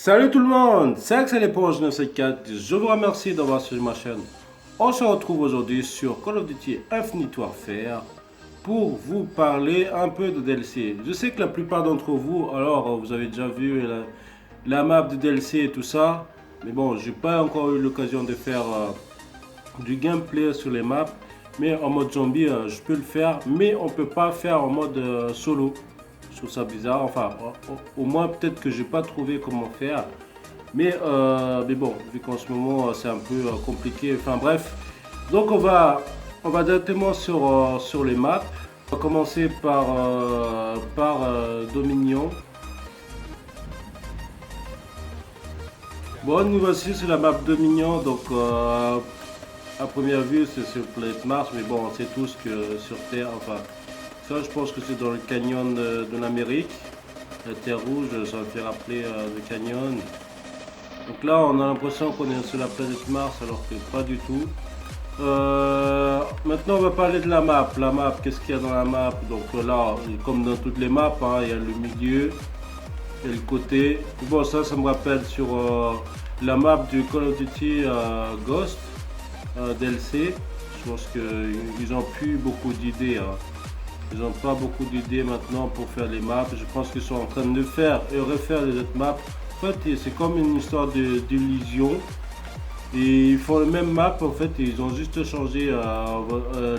Salut tout le monde, c'est Axel Éponge 974, je vous remercie d'avoir suivi ma chaîne. On se retrouve aujourd'hui sur Call of Duty Infinite Warfare pour vous parler un peu de DLC. Je sais que la plupart d'entre vous, alors vous avez déjà vu la map de DLC et tout ça, mais bon, j'ai pas encore eu l'occasion de faire du gameplay sur les maps, mais en mode zombie, je peux le faire, mais on peut pas faire en mode solo. Je trouve ça bizarre, enfin, au moins peut-être que j'ai pas trouvé comment faire. Mais bon, vu qu'en ce moment c'est un peu compliqué, enfin bref. Donc on va directement sur les maps. On va commencer par Dominion. Bon, nous voici sur la map Dominion, donc à première vue c'est sur planète Mars, mais bon, on sait tous que sur Terre, enfin, ça je pense que c'est dans le canyon de l'Amérique. La Terre rouge, ça me fait rappeler le canyon. Donc là, on a l'impression qu'on est sur la planète Mars, alors que pas du tout. Maintenant, on va parler de la map. La map, qu'est-ce qu'il y a dans la map? Donc là, comme dans toutes les maps, hein, il y a le milieu et le côté. Bon, ça me rappelle sur la map du Call of Duty Ghost DLC. Je pense qu'ils n'ont plus beaucoup d'idées. Hein. Ils n'ont pas beaucoup d'idées maintenant pour faire les maps. Je pense qu'ils sont en train de faire et refaire les autres maps. En fait, c'est comme une histoire d'illusion. Et ils font le même map, en fait, ils ont juste changé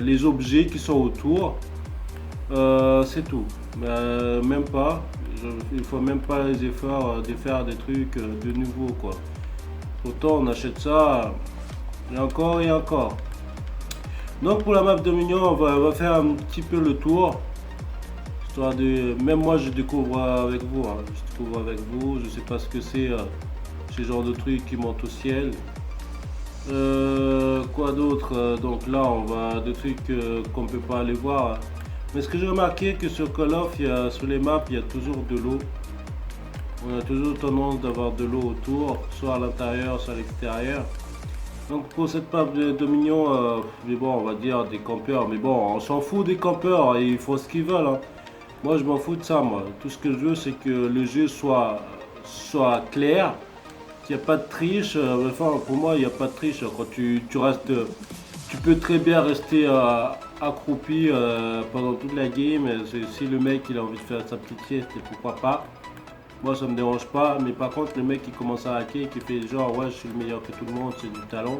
les objets qui sont autour. C'est tout. Même pas. Il faut même pas les efforts de faire des trucs de nouveau, quoi. Autant on achète ça, et encore et encore. Donc pour la map Dominion, on va faire un petit peu le tour. Histoire de... Même moi je découvre avec vous, hein. Je découvre avec vous, je sais pas ce que c'est, ce genre de trucs qui montent au ciel. Quoi d'autre? Donc là on va des trucs qu'on peut pas aller voir. Mais ce que j'ai remarqué que sur Call of, sur les maps, il y a toujours de l'eau. On a toujours tendance d'avoir de l'eau autour, soit à l'intérieur, soit à l'extérieur. Donc pour cette map de Dominion, mais bon, on va dire des campeurs, mais bon, on s'en fout des campeurs, ils font ce qu'ils veulent. Hein. Moi je m'en fous de ça, moi. Tout ce que je veux, c'est que le jeu soit clair, qu'il n'y a pas de triche. Enfin, pour moi, il n'y a pas de triche. Quand tu restes, tu peux très bien rester accroupi pendant toute la game. Si le mec il a envie de faire sa petite sieste, pourquoi pas. Moi ça me dérange pas, mais par contre le mec qui commence à hacker, qui fait genre ouais je suis le meilleur que tout le monde, c'est du talent,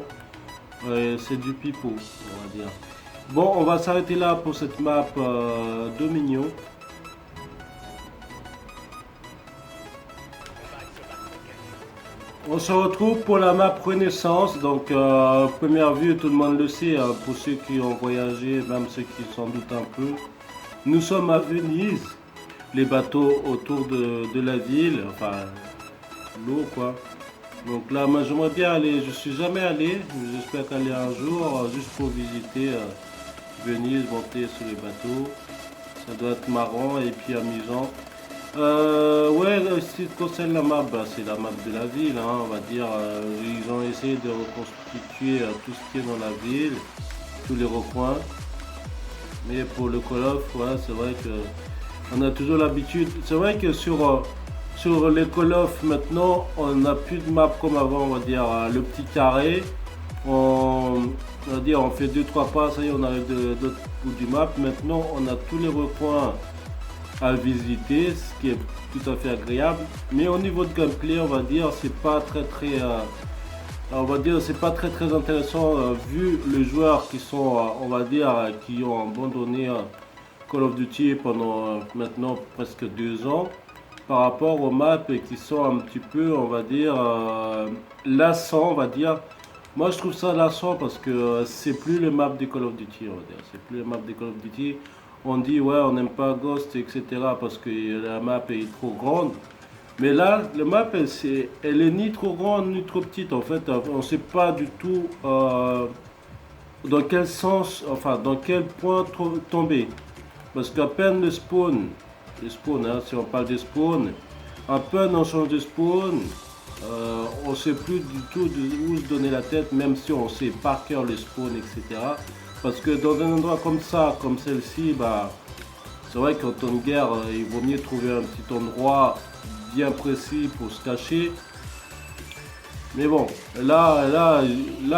c'est du pipeau, on va dire. Bon, on va s'arrêter là pour cette map Dominion. On se retrouve pour la map Renaissance, donc première vue, tout le monde le sait, hein, pour ceux qui ont voyagé, même ceux qui s'en doutent un peu. Nous sommes à Venise, les bateaux autour de la ville, enfin l'eau quoi. Donc là, moi j'aimerais bien aller, je suis jamais allé, mais j'espère qu'aller un jour, juste pour visiter Venise, monter sur les bateaux. Ça doit être marrant et puis amusant. Ouais, ce qui concerne la map, bah, c'est la map de la ville, hein, on va dire. Ils ont essayé de reconstituer tout ce qui est dans la ville, tous les recoins. Mais pour le Call of, ouais, c'est vrai que on a toujours l'habitude. C'est vrai que sur les Call of maintenant, on n'a plus de map comme avant, on va dire le petit carré. On va dire on fait 2-3 pas, ça y est, on arrive de l'autre bout du map. Maintenant, on a tous les recoins à visiter, ce qui est tout à fait agréable. Mais au niveau de gameplay, on va dire c'est pas très on va dire c'est pas très intéressant vu les joueurs qui sont on va dire qui ont abandonné Call of Duty pendant maintenant presque 2 ans par rapport aux maps qui sont un petit peu on va dire lassants, on va dire. Moi je trouve ça lassant parce que c'est plus le map des Call of Duty, on va dire. C'est plus le map des Call of Duty. On dit ouais on n'aime pas Ghost etc parce que la map est trop grande. Mais là, la map, elle est ni trop grande ni trop petite. En fait, on ne sait pas du tout dans quel sens, enfin, dans quel point tomber. Parce qu'à peine le spawn, hein, si on parle de spawn, à peine on change de spawn, on ne sait plus du tout où se donner la tête, même si on sait par cœur le spawn, etc. Parce que dans un endroit comme ça, comme celle-ci, bah, c'est vrai qu'en temps de guerre, il vaut mieux trouver un petit endroit bien précis pour se cacher Mais bon, là,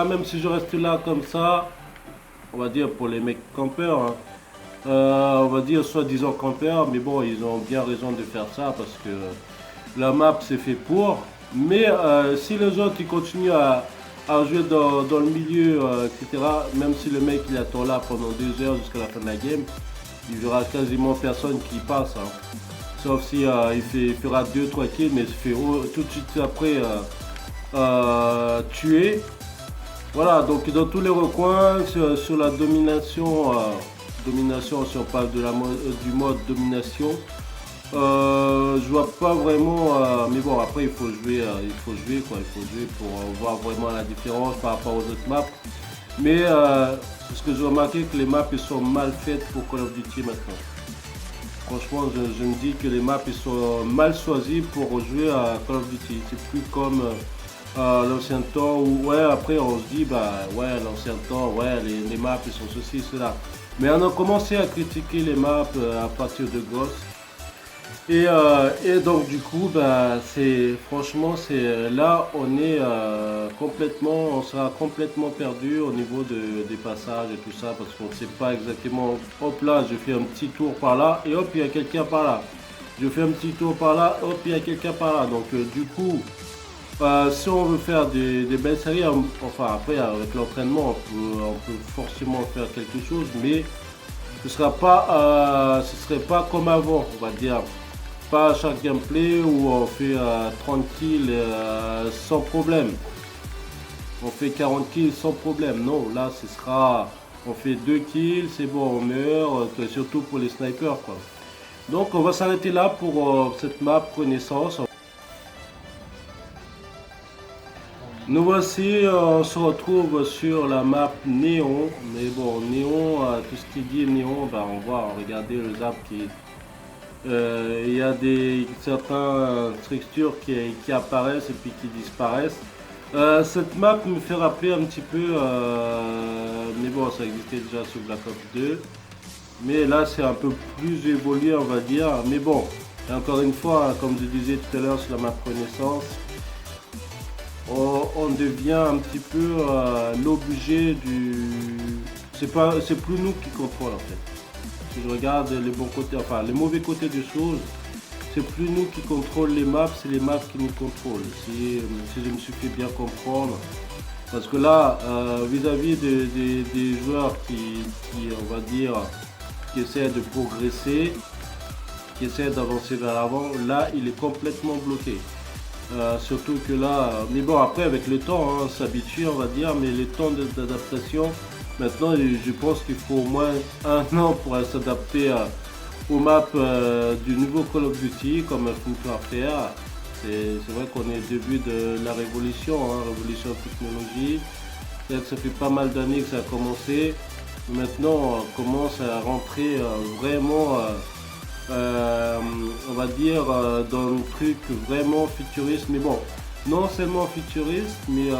même si je reste là comme ça, on va dire pour les mecs campeurs, hein, on va dire soi-disant campeurs, mais bon, ils ont bien raison de faire ça parce que la map c'est fait pour. Mais si les autres ils continuent à jouer dans le milieu, etc., même si le mec il attend là pendant 2 heures jusqu'à la fin de la game, il y aura quasiment personne qui passe, hein. Sauf si il fera 2-3 kills, mais il se fait tout de suite après tuer. Voilà, donc dans tous les recoins, sur la domination, domination, si on parle de du mode domination, je vois pas vraiment, mais bon, après il faut jouer, quoi, il faut jouer pour voir vraiment la différence par rapport aux autres maps. Mais parce que j'ai remarqué que les maps ils sont mal faites pour Call of Duty maintenant. Franchement, je me dis que les maps ils sont mal choisis pour jouer à Call of Duty. C'est plus comme l'ancien temps où, ouais, après on se dit, bah ouais, l'ancien temps, ouais, les maps ils sont ceci, cela. Mais on a commencé à critiquer les maps à partir de Ghost. Et donc du coup, bah, franchement, là, on est complètement, on sera complètement perdu au niveau des passages et tout ça, parce qu'on ne sait pas exactement. Hop là, je fais un petit tour par là, et hop, il y a quelqu'un par là. Je fais un petit tour par là, hop, il y a quelqu'un par là. Donc du coup, si on veut faire des belles séries, enfin après avec l'entraînement, on peut forcément faire quelque chose, mais ce serait pas comme avant, on va dire. Pas à chaque gameplay où on fait 30 kills sans problème. On fait 40 kills sans problème. Non, là ce sera, on fait 2 kills, c'est bon, on meurt, surtout pour les snipers, quoi. Donc on va s'arrêter là pour cette map connaissance. Nous voici, on se retrouve sur la map néon. Mais bon, néon, tout ce qui dit néon, bah, on va regarder les arbres qui. Il y a certaines structures qui apparaissent et puis qui disparaissent. Cette map me fait rappeler un petit peu, mais bon, ça existait déjà sur Black Ops 2. Mais là, c'est un peu plus évolué, on va dire. Mais bon, encore une fois, comme je disais tout à l'heure sur la map connaissance, on devient un petit peu l'objet du. C'est plus nous qui contrôlons en fait. Si je regarde les bons côtés, enfin les mauvais côtés des choses, c'est plus nous qui contrôlons les maps, c'est les maps qui nous contrôlent. Si je me suis fait bien comprendre. Parce que là, vis-à-vis des joueurs qui, on va dire, qui essaient de progresser, qui essaient d'avancer vers l'avant, là, il est complètement bloqué. Surtout que là, mais bon, après, avec le temps, hein, on s'habitue, on va dire, mais les temps d'adaptation, maintenant, je pense qu'il faut au moins 1 an pour s'adapter aux maps du nouveau Call of Duty, comme Infinite Warfare. C'est vrai qu'on est au début de la révolution, hein, révolution technologie. C'est-à-dire que ça fait pas mal d'années que ça a commencé. Maintenant, on commence à rentrer vraiment, on va dire, dans un truc vraiment futuriste. Mais bon, non seulement futuriste, mais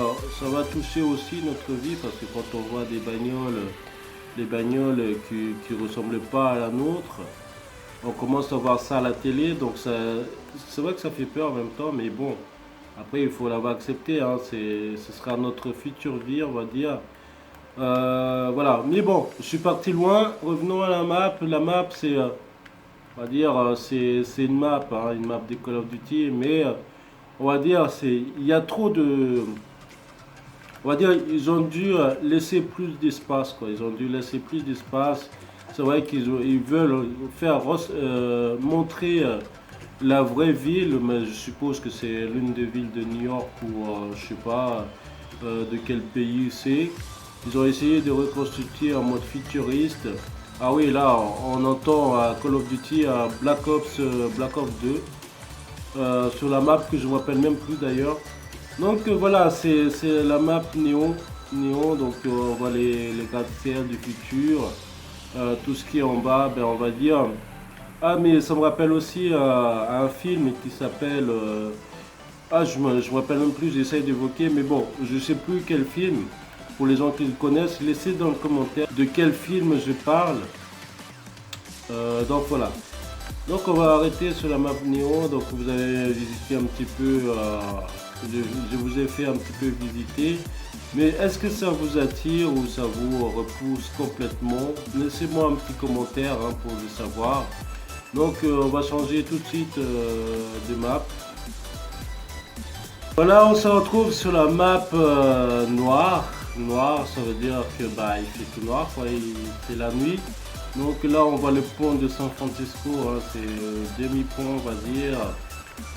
ça va toucher aussi notre vie parce que quand on voit des bagnoles qui ne ressemblent pas à la nôtre, on commence à voir ça à la télé, donc c'est vrai que ça fait peur en même temps, mais bon, après il faut l'avoir accepté, hein, ce sera notre future vie, on va dire. Voilà, mais bon, je suis parti loin, revenons à la map. La map, on va dire, c'est une map des Call of Duty, mais on va dire, il y a trop de. On va dire, ils ont dû laisser plus d'espace, quoi. Ils ont dû laisser plus d'espace. C'est vrai ils veulent faire montrer la vraie ville, mais je suppose que c'est l'une des villes de New York ou je sais pas de quel pays c'est. Ils ont essayé de reconstituer en mode futuriste. Ah oui, là on entend Call of Duty Black Ops 2 sur la map que je ne me rappelle même plus d'ailleurs. Donc voilà, c'est la map néon. Donc on voit les gratte-ciel du futur. Tout ce qui est en bas, ben, on va dire. Ah, mais ça me rappelle aussi un film qui s'appelle. Je me rappelle même plus, j'essaye d'évoquer, mais bon, je sais plus quel film. Pour les gens qui le connaissent, laissez dans le commentaire de quel film je parle. Donc voilà. Donc on va arrêter sur la map néon. Donc vous allez visiter un petit peu je vous ai fait un petit peu visiter. Mais est-ce que ça vous attire ou ça vous repousse complètement? Laissez-moi un petit commentaire pour le savoir. Donc on va changer tout de suite de map. Voilà, on se retrouve sur la map noire. Noir, ça veut dire que il fait tout noir, quoi, c'est la nuit. Donc là on voit le pont de San Francisco, c'est demi-pont on va dire.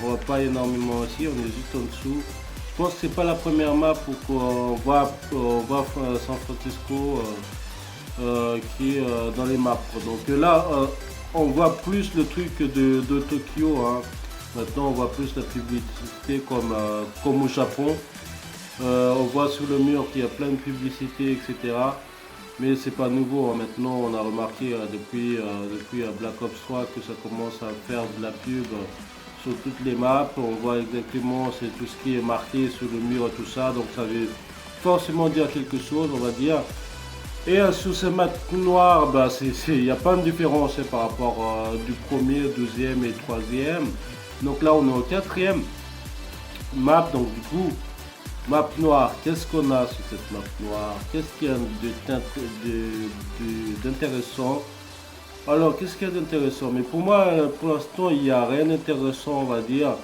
On voit pas énormément aussi, on est juste en dessous. Je pense que c'est pas la première map où on voit San Francisco qui est dans les maps. Donc là on voit plus le truc de Tokyo. Maintenant on voit plus la publicité comme au Japon. On voit sur le mur qu'il y a plein de publicités, etc. Mais c'est pas nouveau. Maintenant on a remarqué depuis Black Ops 3 que ça commence à faire de la pub sur toutes les maps. On voit exactement c'est tout ce qui est marqué sur le mur et tout ça. Donc ça veut forcément dire quelque chose, on va dire. Et sur ces maps noires, il n'y a pas de différence par rapport du premier, deuxième et troisième. Donc là on est au quatrième map. Donc du coup, map noire, qu'est-ce qu'on a sur cette map noire? Qu'est-ce qu'il y a d'intéressant? Alors, qu'est-ce qu'il y a d'intéressant? Mais pour moi, pour l'instant, il n'y a rien d'intéressant, on va dire.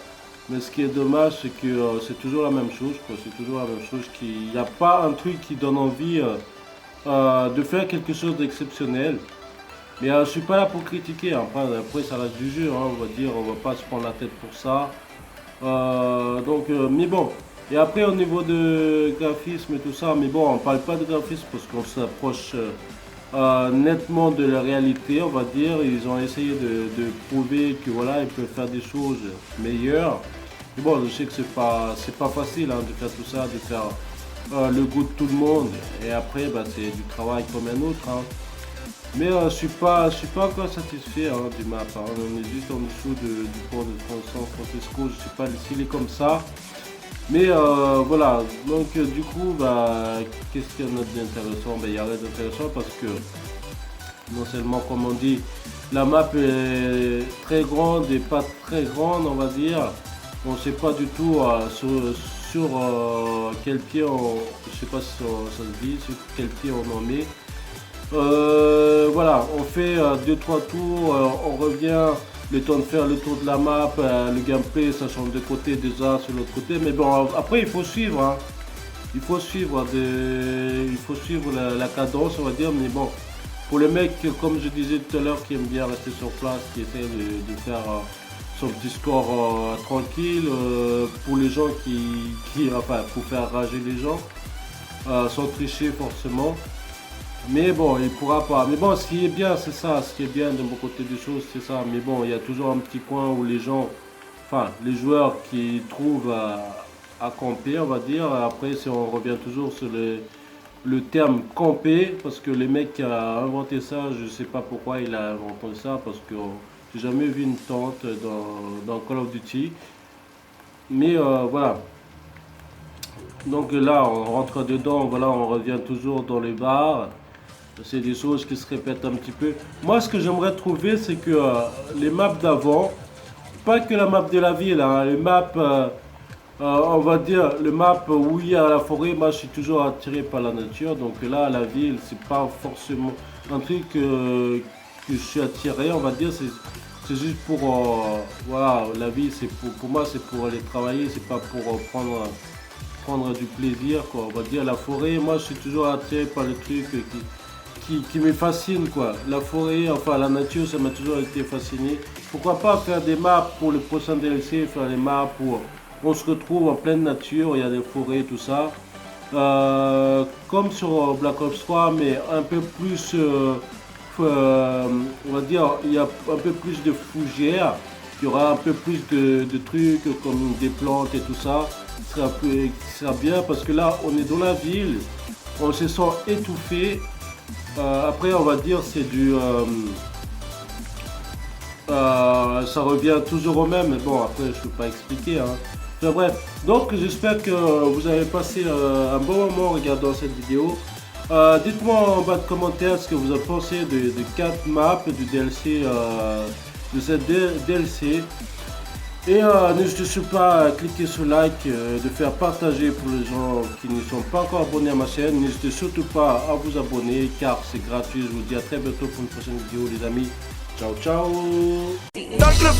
Mais ce qui est dommage, c'est que c'est toujours la même chose, quoi. C'est toujours la même chose. Il n'y a pas un truc qui donne envie de faire quelque chose d'exceptionnel. Mais je suis pas là pour critiquer. Après, ça reste du jeu, on va dire. On va pas se prendre la tête pour ça. Mais bon. Et après, au niveau de graphisme et tout ça, mais bon, on parle pas de graphisme parce qu'on s'approche nettement de la réalité, on va dire. Ils ont essayé de prouver que voilà, ils peuvent faire des choses meilleures. Mais bon, je sais que c'est pas facile de faire tout ça, de faire le goût de tout le monde. Et après, c'est du travail comme un autre. Mais je suis pas encore satisfait du map. On est juste en dessous du pont de San Francisco. Je sais pas s'il est comme ça. Mais voilà, donc du coup, qu'est-ce qu'il y en a d'intéressant? Il y a rien d'intéressant parce que non seulement, comme on dit, la map est très grande et pas très grande, on va dire. On ne sait pas du tout sur quel pied je sais pas si ça se dit, sur quel pied on en met. Voilà, on fait 2-3 tours, on revient. Le temps de faire le tour de la map, le gameplay ça change de côté déjà sur l'autre côté, mais bon après il faut suivre, il faut suivre la cadence on va dire, mais bon pour les mecs comme je disais tout à l'heure qui aiment bien rester sur place, qui essaient de faire son petit score tranquille, pour les gens pour faire rager les gens sans tricher forcément. Mais bon, il pourra pas. Mais bon, ce qui est bien, c'est ça. Ce qui est bien de mon côté des choses, c'est ça. Mais bon, il y a toujours un petit coin où les gens, les joueurs qui trouvent à camper, on va dire. Après, si on revient toujours sur le terme camper, parce que le mec qui a inventé ça, je sais pas pourquoi il a inventé ça, parce que j'ai jamais vu une tente dans Call of Duty. Mais voilà. Donc là, on rentre dedans, voilà, on revient toujours dans les bars. C'est des choses qui se répètent un petit peu. Moi, ce que j'aimerais trouver, c'est que les maps d'avant, pas que la map de la ville, les maps, on va dire, le map où il y a la forêt, moi, je suis toujours attiré par la nature. Donc là, la ville, c'est pas forcément un truc que je suis attiré, on va dire. C'est juste pour, voilà, la vie, c'est pour moi, c'est pour aller travailler, c'est pas pour prendre du plaisir, quoi. On va dire la forêt, moi, je suis toujours attiré par les trucs qui me fascine, quoi. La forêt, la nature, ça m'a toujours été fasciné. Pourquoi pas faire des maps pour le prochain DLC, faire des maps où on se retrouve en pleine nature, il y a des forêts, tout ça. Comme sur Black Ops 3, mais un peu plus, on va dire, il y a un peu plus de fougères. Il y aura un peu plus de trucs comme des plantes et tout ça. Ce sera bien parce que là, on est dans la ville, on se sent étouffé. Après on va dire c'est ça revient toujours au même, mais bon après je peux pas expliquer. Enfin, bref, donc j'espère que vous avez passé un bon moment en regardant cette vidéo. Dites-moi en bas de commentaires ce que vous avez pensé de 4 maps du DLC, de cette DLC. Et n'hésitez surtout pas à cliquer sur like, de faire partager pour les gens qui ne sont pas encore abonnés à ma chaîne. N'hésitez surtout pas à vous abonner car c'est gratuit. Je vous dis à très bientôt pour une prochaine vidéo les amis. Ciao ciao. Dans le club